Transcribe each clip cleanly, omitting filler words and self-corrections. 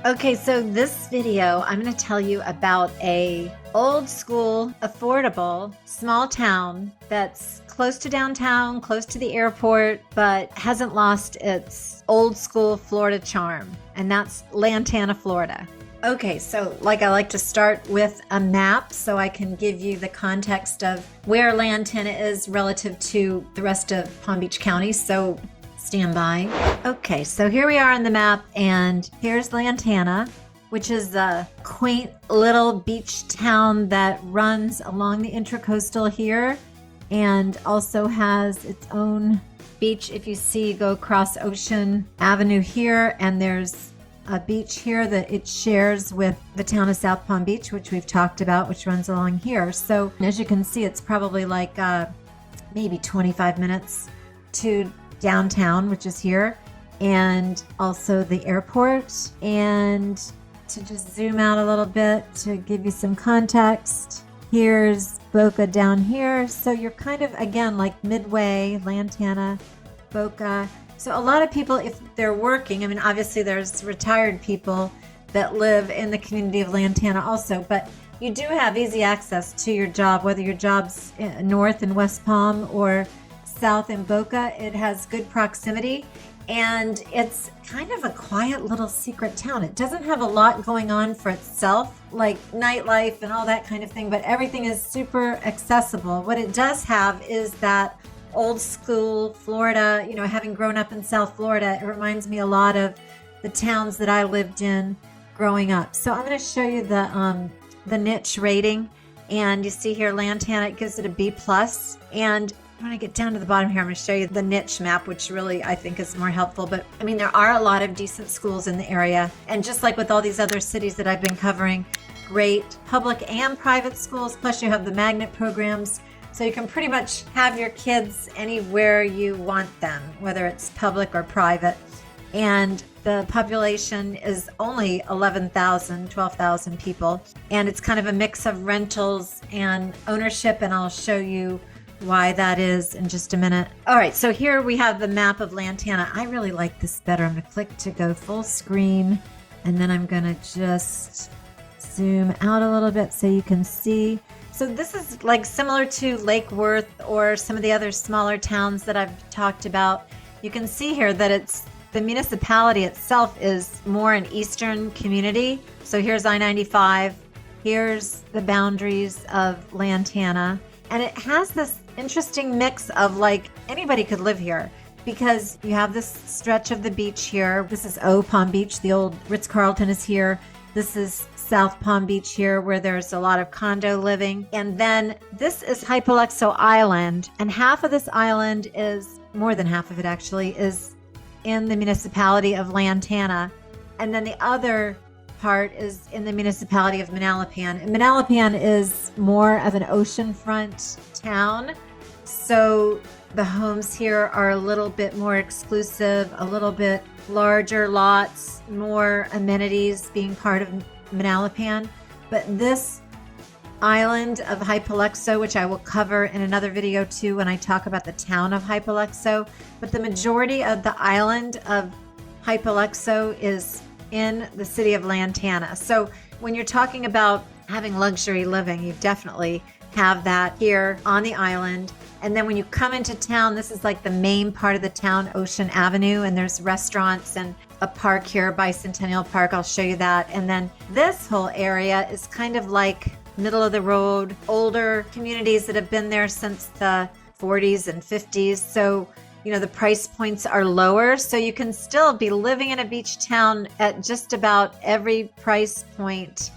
Okay, so this video, I'm going to tell you about a old school, affordable, small town that's close to downtown, close to the airport, but hasn't lost its old school Florida charm, and that's Lantana, Florida. Okay, so I like to start with a map so I can give you the context of where Lantana is relative to the rest of Palm Beach County. So stand by. Okay, so here we are on the map, and here's Lantana, which is a quaint little beach town that runs along the Intracoastal here and also has its own beach. If you see, go across Ocean Avenue here, and there's a beach here that it shares with the town of South Palm Beach, which we've talked about, which runs along here. So as you can see, it's probably like maybe 25 minutes to downtown, which is here, and also the airport. And to just zoom out a little bit to give you some context, here's Boca down here. So you're kind of, again, like midway, Lantana, Boca. So a lot of people, if they're working, I mean, obviously there's retired people that live in the community of Lantana also, but you do have easy access to your job, whether your job's north in West Palm or south in Boca. It has good proximity, and it's kind of a quiet little secret town. It doesn't have a lot going on for itself, like nightlife and all that kind of thing, but everything is super accessible. What it does have is that old school Florida, you know, having grown up in South Florida, it reminds me a lot of the towns that I lived in growing up. So I'm going to show you the niche rating, and you see here Lantana, it gives it a B+. And when I get down to the bottom here, I'm going to show you the niche map, which really I think is more helpful. But I mean, there are a lot of decent schools in the area, and just like with all these other cities that I've been covering, great public and private schools, plus you have the magnet programs. So you can pretty much have your kids anywhere you want them, whether it's public or private. And the population is only 11,000, 12,000 people. And it's kind of a mix of rentals and ownership, and I'll show you why that is in just a minute. All right, so here we have the map of Lantana. I really like this better. I'm going to click to go full screen, and then I'm going to just zoom out a little bit so you can see. So this is like similar to Lake Worth or some of the other smaller towns that I've talked about. You can see here that the municipality itself is more an eastern community. So here's I-95, here's the boundaries of Lantana, and it has this interesting mix of like anybody could live here, because you have this stretch of the beach here. This is Palm Beach, the old Ritz-Carlton is here. This is South Palm Beach here, where there's a lot of condo living. And then this is Hypolexo Island, and half of this island is, more than half of it actually, is in the municipality of Lantana. And then the other part is in the municipality of Manalapan. And Manalapan is more of an oceanfront town. So the homes here are a little bit more exclusive, a little bit larger lots, more amenities being part of Manalapan. But this island of Hypolexo, which I will cover in another video too when I talk about the town of Hypolexo, but the majority of the island of Hypolexo is in the city of Lantana. So when you're talking about having luxury living, you definitely have that here on the island. And then when you come into town, this is like the main part of the town, Ocean Avenue, and there's restaurants and a park here, Bicentennial Park. I'll show you that. And then this whole area is kind of like middle of the road, older communities that have been there since the 40s and 50s. So, you know, the price points are lower. So you can still be living in a beach town at just about every price point.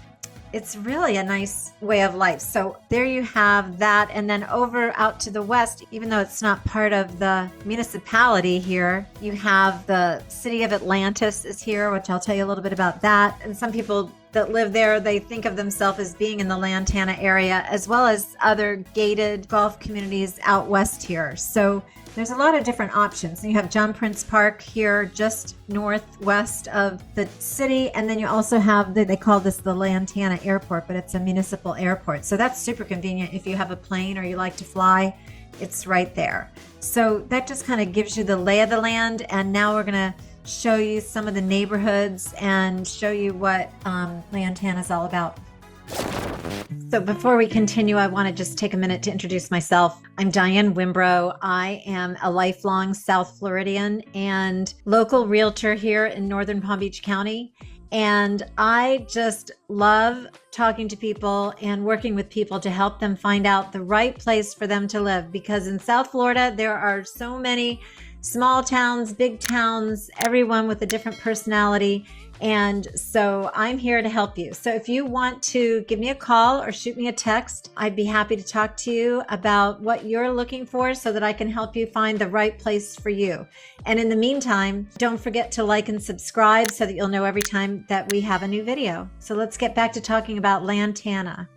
It's really a nice way of life. So there you have that. And then over out to the west, even though it's not part of the municipality here, you have the city of Atlantis is here, which I'll tell you a little bit about that. And some people that live there, they think of themselves as being in the Lantana area, as well as other gated golf communities out west here. So there's a lot of different options. You have John Prince Park here, just northwest of the city. And then you also have, they call this the Lantana Airport, but it's a municipal airport. So that's super convenient if you have a plane or you like to fly. It's right there. So that just kind of gives you the lay of the land. And now we're going to show you some of the neighborhoods and show you what Lantana is all about. So before we continue, I want to just take a minute to introduce myself. I'm Diane Wimbrow. I am a lifelong South Floridian and local realtor here in Northern Palm Beach County. And I just love talking to people and working with people to help them find out the right place for them to live. Because in South Florida, there are so many small towns, big towns, everyone with a different personality. And so I'm here to help you. So if you want to give me a call or shoot me a text, I'd be happy to talk to you about what you're looking for so that I can help you find the right place for you. And in the meantime, don't forget to like and subscribe so that you'll know every time that we have a new video. So let's get back to talking about Lantana.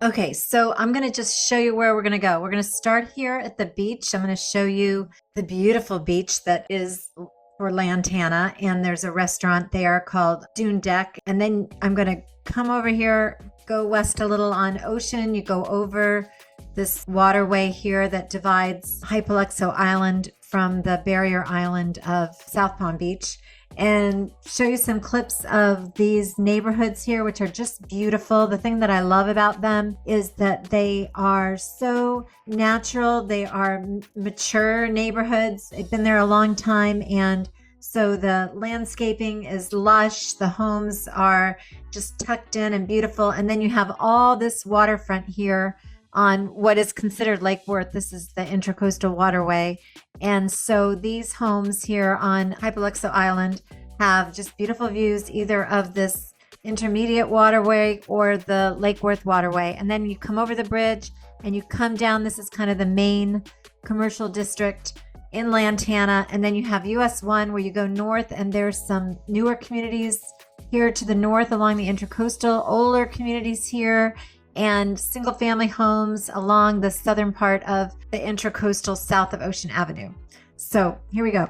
Okay, so I'm going to just show you where we're going to go. We're going to start here at the beach. I'm going to show you the beautiful beach that is for Lantana, and there's a restaurant there called Dune Deck. And then I'm going to come over here, go west a little on Ocean. You go over this waterway here that divides Hypoluxo Island from the barrier island of South Palm Beach, and show you some clips of these neighborhoods here, which are just beautiful. The thing that I love about them is that they are so natural. They are mature neighborhoods. They've been there a long time. And so the landscaping is lush. The homes are just tucked in and beautiful. And then you have all this waterfront here on what is considered Lake Worth. This is the Intracoastal Waterway. And so these homes here on Hypoluxo Island have just beautiful views either of this intermediate waterway or the Lake Worth waterway. And then you come over the bridge and you come down. This is kind of the main commercial district in Lantana. And then you have US 1 where you go north, and there's some newer communities here to the north along the Intracoastal, older communities here, and single family homes along the southern part of the Intracoastal south of Ocean Avenue. So here we go.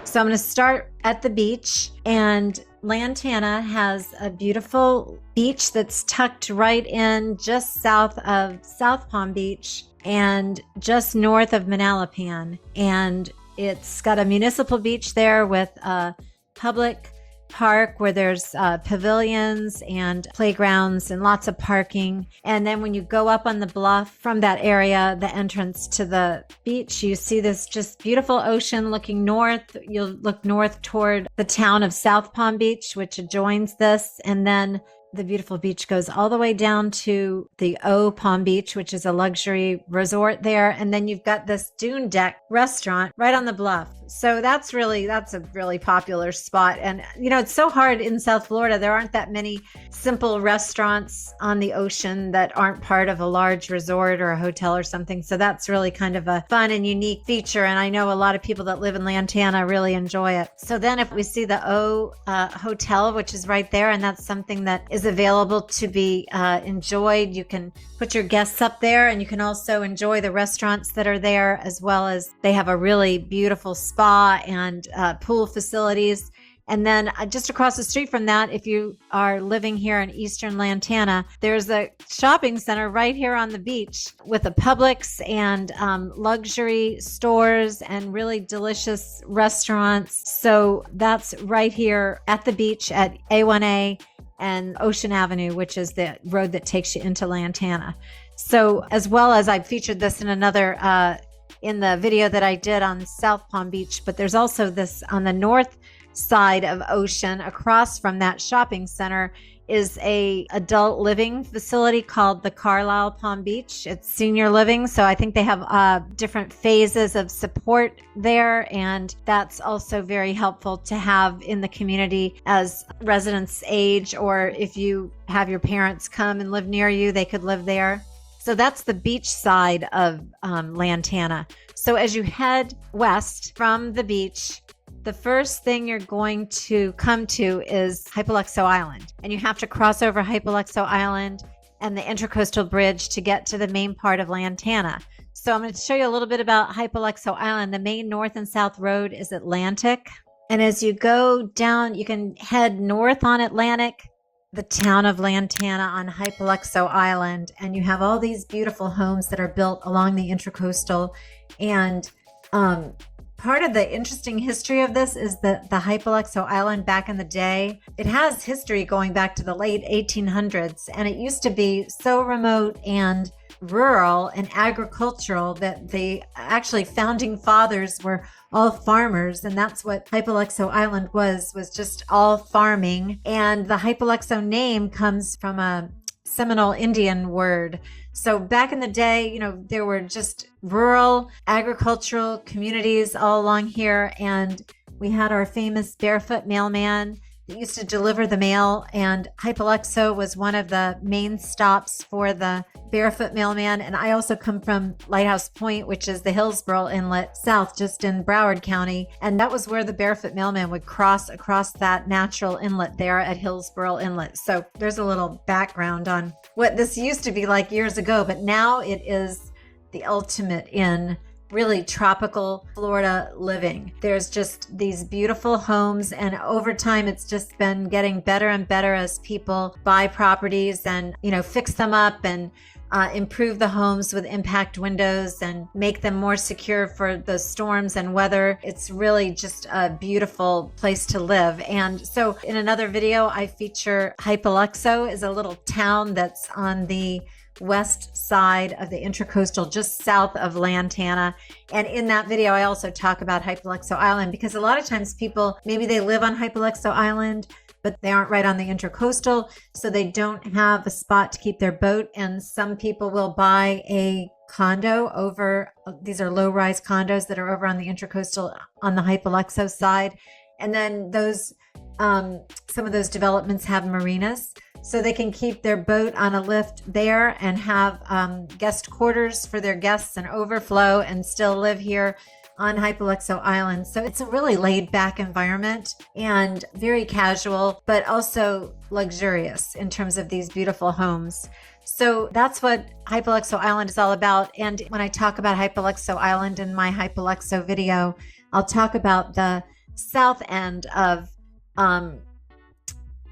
So I'm going to start at the beach, and Lantana has a beautiful beach that's tucked right in just south of South Palm Beach and just north of Manalapan. And it's got a municipal beach there with a public park where there's pavilions and playgrounds and lots of parking. And then when you go up on the bluff from that area, the entrance to the beach, you see this just beautiful ocean looking north. You'll look north toward the town of South Palm Beach, which adjoins this. And then the beautiful beach goes all the way down to the O Palm Beach, which is a luxury resort there. And then you've got this Dune Deck restaurant right on the bluff. So that's a really popular spot. And, you know, it's so hard in South Florida. There aren't that many simple restaurants on the ocean that aren't part of a large resort or a hotel or something. So that's really kind of a fun and unique feature. And I know a lot of people that live in Lantana really enjoy it. So then if we see the O Hotel, which is right there, and that's something that is available to be enjoyed. You can put your guests up there, and you can also enjoy the restaurants that are there, as well as they have a really beautiful spa and pool facilities. And then just across the street from that, if you are living here in Eastern Lantana, there's a shopping center right here on the beach with a Publix and luxury stores and really delicious restaurants. So that's right here at the beach at A1A and Ocean Avenue, which is the road that takes you into Lantana. So as well as I featured this in another in the video that I did on South Palm Beach, but there's also this on the north side of Ocean across from that shopping center is a adult living facility called the Carlisle Palm Beach. It's senior living, so I think they have different phases of support there, and that's also very helpful to have in the community as residents age, or if you have your parents come and live near you, they could live there. So that's the beach side of Lantana. So as you head west from the beach, the first thing you're going to come to is Hypoluxo Island. And you have to cross over Hypoluxo Island and the Intracoastal Bridge to get to the main part of Lantana. So I'm going to show you a little bit about Hypoluxo Island. The main north and south road is Atlantic. And as you go down, you can head north on Atlantic, the town of Lantana on Hypoluxo Island. And you have all these beautiful homes that are built along the Intracoastal. And Part of the interesting history of this is that the Hypoluxo Island back in the day, it has history going back to the late 1800s, and it used to be so remote and rural and agricultural that the actually founding fathers were all farmers, and that's what Hypoluxo Island was just all farming. And the Hypoluxo name comes from a Seminole Indian word. So back in the day, you know, there were just rural agricultural communities all along here. And we had our famous barefoot mailman that used to deliver the mail. And Hypoluxo was one of the main stops for the barefoot mailman. And I also come from Lighthouse Point, which is the Hillsborough Inlet south, just in Broward County. And that was where the barefoot mailman would cross across that natural inlet there at Hillsborough Inlet. So there's a little background on what this used to be like years ago, but now it is the ultimate in really tropical Florida living. There's just these beautiful homes, and over time it's just been getting better and better as people buy properties and, you know, fix them up and improve the homes with impact windows and make them more secure for the storms and weather. It's really just a beautiful place to live. And so in another video, I feature Hypoluxo is a little town that's on the west side of the Intracoastal, just south of Lantana. And in that video, I also talk about Hypoluxo Island, because a lot of times people, maybe they live on Hypoluxo Island, but they aren't right on the Intracoastal, so they don't have a spot to keep their boat. And some people will buy a condo over, these are low-rise condos that are over on the Intracoastal on the Hypoluxo side. And then those, some of those developments have marinas, so they can keep their boat on a lift there and have guest quarters for their guests and overflow and still live here on Hypoluxo Island. So it's a really laid back environment and very casual, but also luxurious in terms of these beautiful homes. So that's what Hypoluxo Island is all about. And when I talk about Hypoluxo Island in my Hypoluxo video, I'll talk about the south end of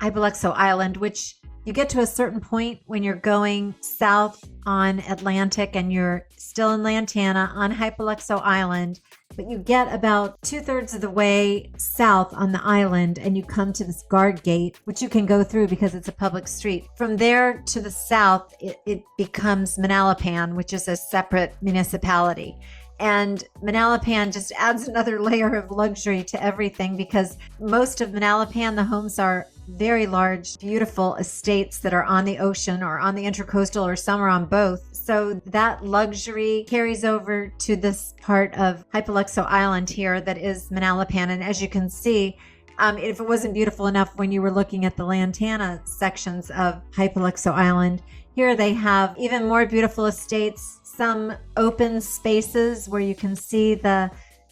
Hypoluxo Island, which you get to a certain point when you're going south on Atlantic and you're still in Lantana on Hypoluxo Island, but you get about 2/3 of the way south on the island and you come to this guard gate, which you can go through because it's a public street. From there to the south, it becomes Manalapan, which is a separate municipality. And Manalapan just adds another layer of luxury to everything, because most of Manalapan, the homes are very large, beautiful estates that are on the ocean or on the Intracoastal, or some are on both. So that luxury carries over to this part of Hypoluxo Island here that is Manalapan. And as you can see, if it wasn't beautiful enough when you were looking at the Lantana sections of Hypoluxo Island, here they have even more beautiful estates, some open spaces where you can see the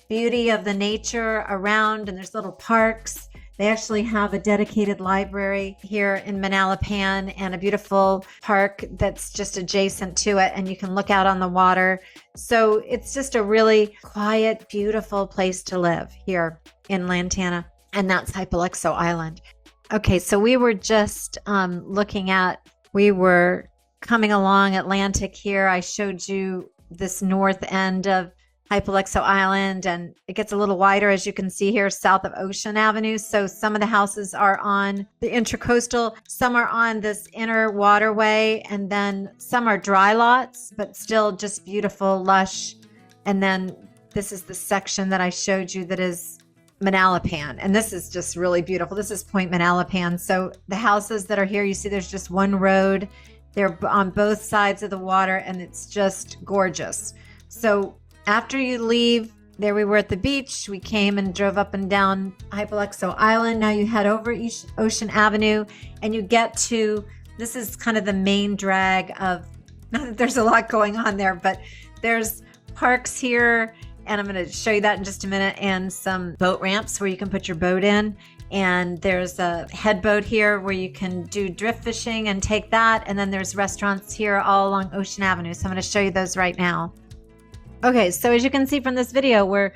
beauty of the nature around, and there's little parks. They actually have a dedicated library here in Manalapan and a beautiful park that's just adjacent to it, and you can look out on the water. So it's just a really quiet, beautiful place to live here in Lantana, and that's Hypoluxo Island. Okay, so we were just we were coming along Atlantic here. I showed you this north end of Hypoluxo Island, and it gets a little wider, as you can see here, south of Ocean Avenue. So some of the houses are on the Intracoastal, some are on this inner waterway, and then some are dry lots, but still just beautiful, lush. And then this is the section that I showed you that is Manalapan, and this is just really beautiful. This is Point Manalapan. So the houses that are here, you see there's just one road. They're on both sides of the water, and it's just gorgeous. So after you leave, there we were at the beach. We came and drove up and down Hypoluxo Island. Now you head over Ocean Avenue, and you get to, this is kind of the main drag of, not that there's a lot going on there, but there's parks here, and I'm going to show you that in just a minute, and some boat ramps where you can put your boat in. And there's a headboat here where you can do drift fishing and take that. And then there's restaurants here all along Ocean Avenue. So I'm going to show you those right now. Okay, so as you can see from this video, we're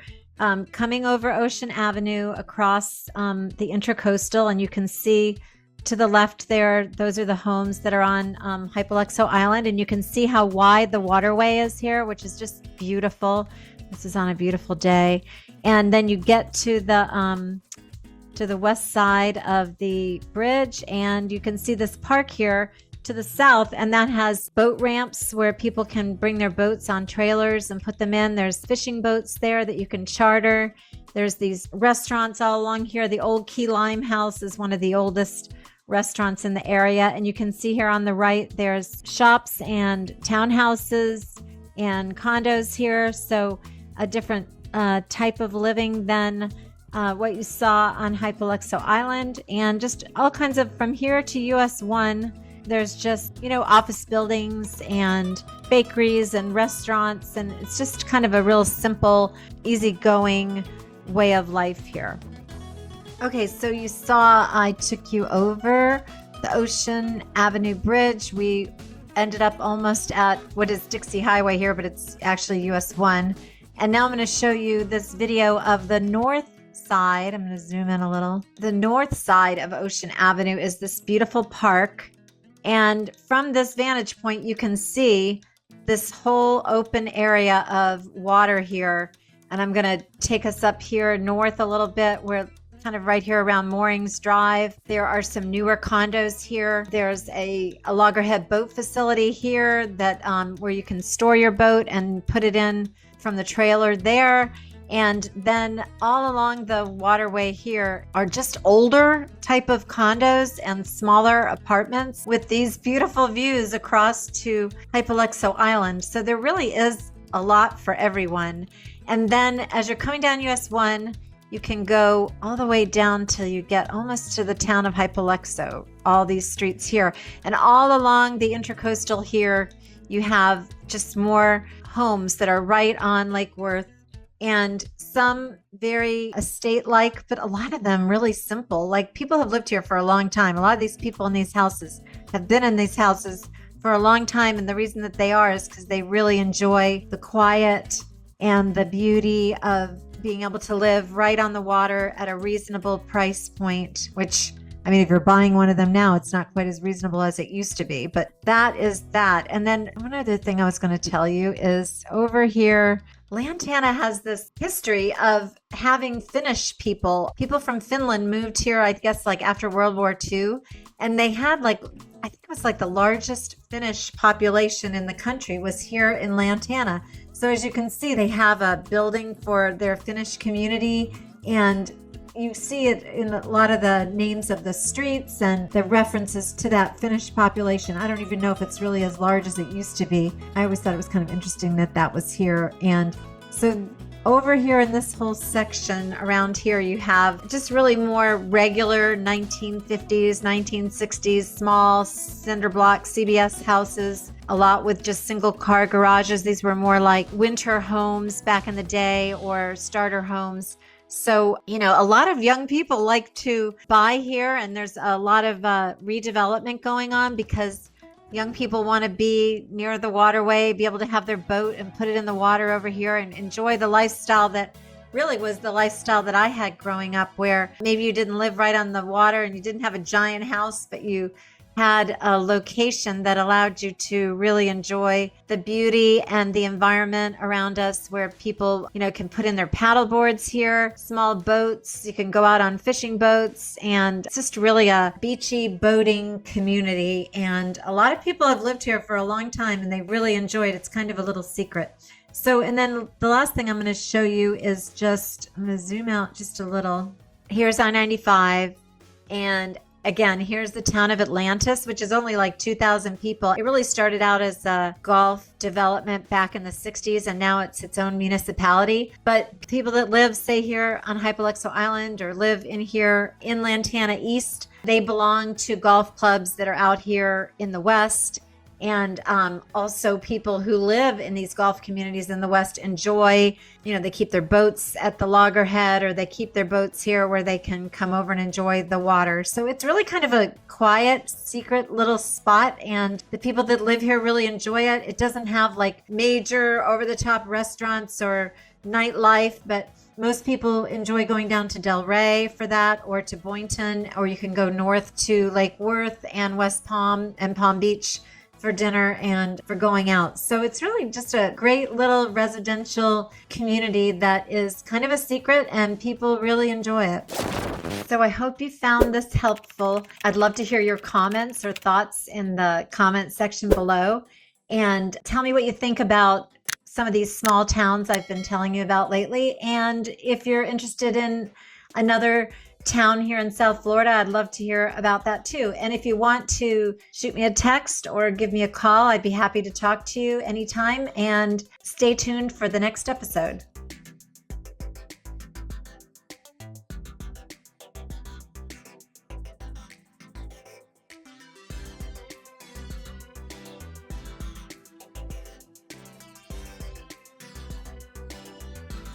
coming over Ocean Avenue across the Intracoastal, and you can see to the left there, those are the homes that are on Hypoluxo Island, and you can see how wide the waterway is here, which is just beautiful. This is on a beautiful day. And then you get to the west side of the bridge, and you can see this park here to the south, and that has boat ramps where people can bring their boats on trailers and put them in. There's fishing boats there that you can charter. There's these restaurants all along here. The old Key Lime House is one of the oldest restaurants in the area. And you can see here on the right, there's shops and townhouses and condos here. So a different type of living than what you saw on Hypoluxo Island. And just all kinds of, from here to US 1, there's just, office buildings and bakeries and restaurants. And it's just kind of a real simple, easygoing way of life here. Okay, so you saw I took you over the Ocean Avenue Bridge. We ended up almost at what is Dixie Highway here, but it's actually US 1. And now I'm going to show you this video of the north side. I'm going to zoom in a little. The north side of Ocean Avenue is this beautiful park. And from this vantage point, you can see this whole open area of water here. And I'm going to take us up here north a little bit. We're kind of right here around Moorings Drive. There are some newer condos here. There's a loggerhead boat facility here that where you can store your boat and put it in from the trailer there. And then all along the waterway here are just older type of condos and smaller apartments with these beautiful views across to Hypoluxo Island. So there really is a lot for everyone. And then as you're coming down US 1, you can go all the way down till you get almost to the town of Hypoluxo, all these streets here. And all along the intercoastal here, you have just more homes that are right on Lake Worth, and some very estate-like, but a lot of them really simple. Like, people have lived here for a long time. A lot of these people in these houses have been in these houses for a long time, and the reason that they are is because they really enjoy the quiet and the beauty of being able to live right on the water at a reasonable price point, which, I mean, if you're buying one of them now, it's not quite as reasonable as it used to be, but that is that. And then one other thing I was going to tell you is over here, Lantana has this history of having Finnish people from Finland moved here, I guess, like after World War II. And they had I think it was like the largest Finnish population in the country was here in Lantana. So as you can see, they have a building for their Finnish community, and you see it in a lot of the names of the streets and the references to that Finnish population. I don't even know if it's really as large as it used to be. I always thought it was kind of interesting that that was here. And so over here in this whole section around here, you have just really more regular 1950s, 1960s, small cinder block CBS houses, a lot with just single car garages. These were more like winter homes back in the day, or starter homes. So, a lot of young people like to buy here, and there's a lot of redevelopment going on because young people want to be near the waterway, be able to have their boat and put it in the water over here and enjoy the lifestyle that really was the lifestyle that I had growing up, where maybe you didn't live right on the water and you didn't have a giant house, but you had a location that allowed you to really enjoy the beauty and the environment around us, where people, can put in their paddle boards here, small boats. You can go out on fishing boats, and it's just really a beachy boating community. And a lot of people have lived here for a long time and they really enjoy it. It's kind of a little secret. So, and then the last thing I'm going to show you is I'm going to zoom out just a little. Here's I-95, and again, here's the town of Atlantis, which is only like 2,000 people. It really started out as a golf development back in the 60s, and now it's its own municipality. But people that live, say, here on Hypoluxo Island or live in here in Lantana East, they belong to golf clubs that are out here in the West. And also people who live in these golf communities in the West enjoy, they keep their boats at the loggerhead, or they keep their boats here where they can come over and enjoy the water. So it's really kind of a quiet, secret little spot. And the people that live here really enjoy it. It doesn't have like major over-the-top restaurants or nightlife, but most people enjoy going down to Del Rey for that, or to Boynton, or you can go north to Lake Worth and West Palm and Palm Beach for dinner and for going out. So it's really just a great little residential community that is kind of a secret and people really enjoy it. So I hope you found this helpful. I'd love to hear your comments or thoughts in the comment section below. And tell me what you think about some of these small towns I've been telling you about lately. And if you're interested in another town here in South Florida, I'd love to hear about that too. And if you want to shoot me a text or give me a call, I'd be happy to talk to you anytime. And stay tuned for the next episode.